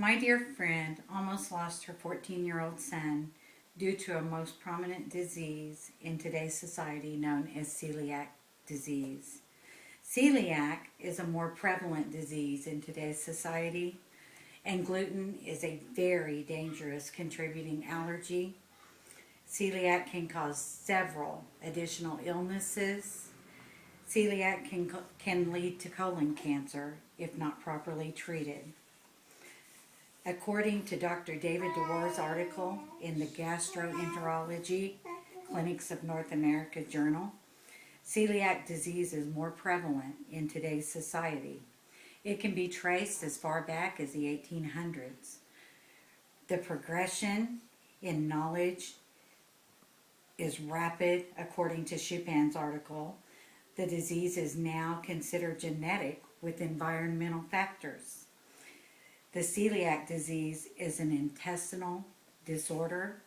My dear friend almost lost her 14-year-old son due to a most prominent disease in today's society known as celiac disease. Celiac is a more prevalent disease in today's society, and gluten is a very dangerous contributing allergy. Celiac can cause several additional illnesses. Celiac can lead to colon cancer if not properly treated. According to Dr. David DeWar's article in the Gastroenterology Clinics of North America Journal, celiac disease is more prevalent in today's society. It can be traced as far back as the 1800s. The progression in knowledge is rapid, according to Chupin's article. The disease is now considered genetic with environmental factors. The celiac disease is an intestinal disorder.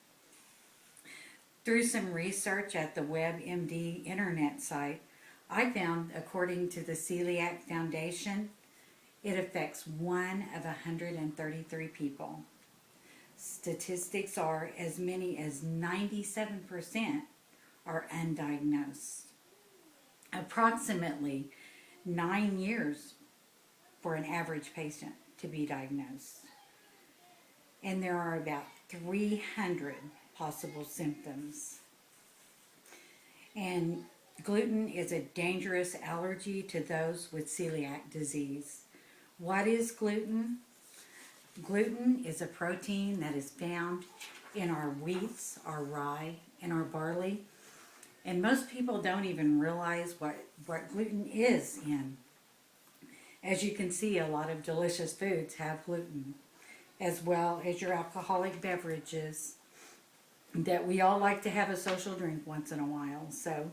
Through some research at the WebMD internet site, I found, according to the Celiac Foundation, it affects 1 of 133 people. Statistics are as many as 97% are undiagnosed. Approximately 9 years for an average patient to be diagnosed. And there are about 300 possible symptoms. And gluten is a dangerous allergy to those with celiac disease. What is gluten? Gluten is a protein that is found in our wheats, our rye, and our barley. And most people don't even realize what gluten is in. As you can see, a lot of delicious foods have gluten, as well as your alcoholic beverages that we all like to have a social drink once in a while. So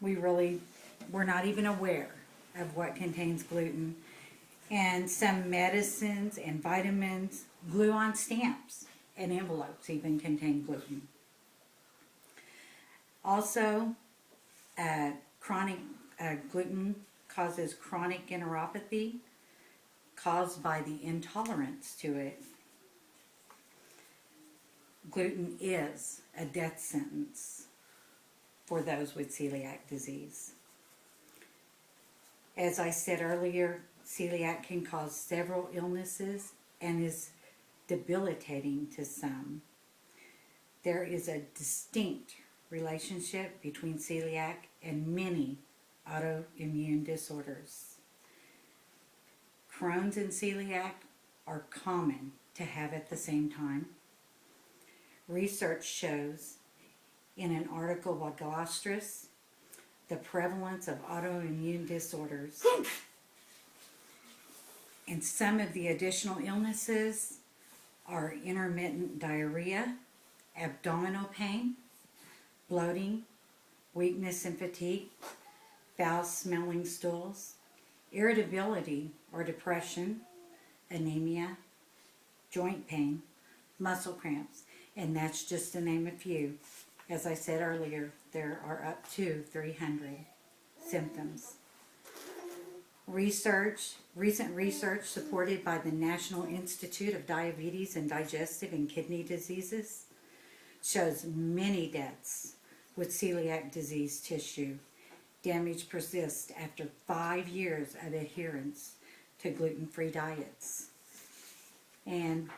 we're not even aware of what contains gluten. And some medicines and vitamins, glue on stamps and envelopes even contain gluten. Also, chronic gluten causes chronic enteropathy caused by the intolerance to it. Gluten is a death sentence for those with celiac disease. As I said earlier, celiac can cause several illnesses and is debilitating to some. There is a distinct relationship between celiac and many autoimmune disorders. Crohn's and celiac are common to have at the same time. Research shows in an article by Gastrus the prevalence of autoimmune disorders. And some of the additional illnesses are intermittent diarrhea, abdominal pain, bloating, weakness and fatigue, foul-smelling stools, irritability or depression, anemia, joint pain, muscle cramps, and that's just to name a few. As I said earlier, there are up to 300 symptoms. Recent research supported by the National Institute of Diabetes and Digestive and Kidney Diseases shows many deaths with celiac disease tissue. Damage persists after 5 years of adherence to gluten-free diets. And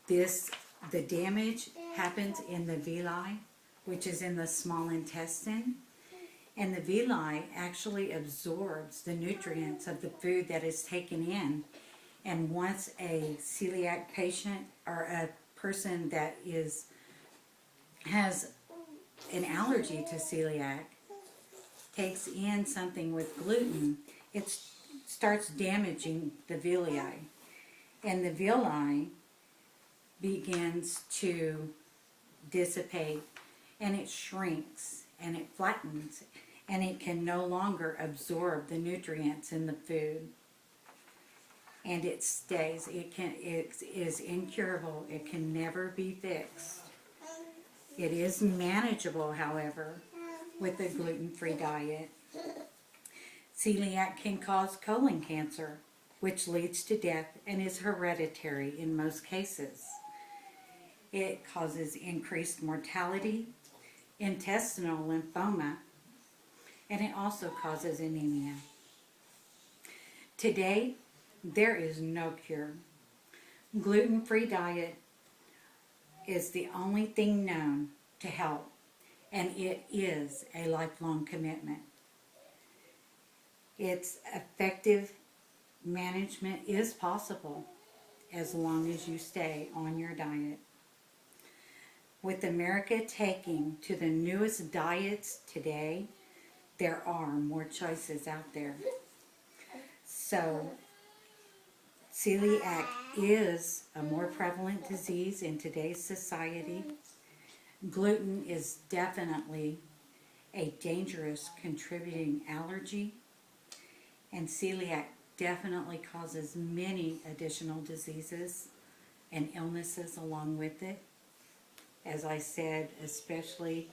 the damage happens in the villi, which is in the small intestine. And the villi actually absorbs the nutrients of the food that is taken in. And once a celiac patient or a person that has an allergy to celiac takes in something with gluten, it starts damaging the villi. And the villi begins to dissipate, and it shrinks and it flattens, and it can no longer absorb the nutrients in the food. And it stays. It is incurable. It can never be fixed. It is manageable, however, with a gluten-free diet. Celiac can cause colon cancer which leads to death and is hereditary in most cases. It causes increased mortality, intestinal lymphoma, and it also causes anemia. Today, there is no cure. Gluten-free diet is the only thing known to help, and it is a lifelong commitment. Its effective management is possible as long as you stay on your diet. With America taking to the newest diets today, there are more choices out there. So, celiac is a more prevalent disease in today's society. Gluten is definitely a dangerous contributing allergy, and celiac definitely causes many additional diseases and illnesses along with it. As I said, especially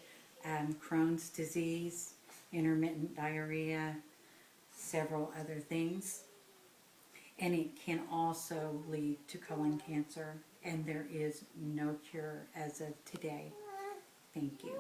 Crohn's disease, intermittent diarrhea, several other things. And it can also lead to colon cancer, and there is no cure as of today. Thank you.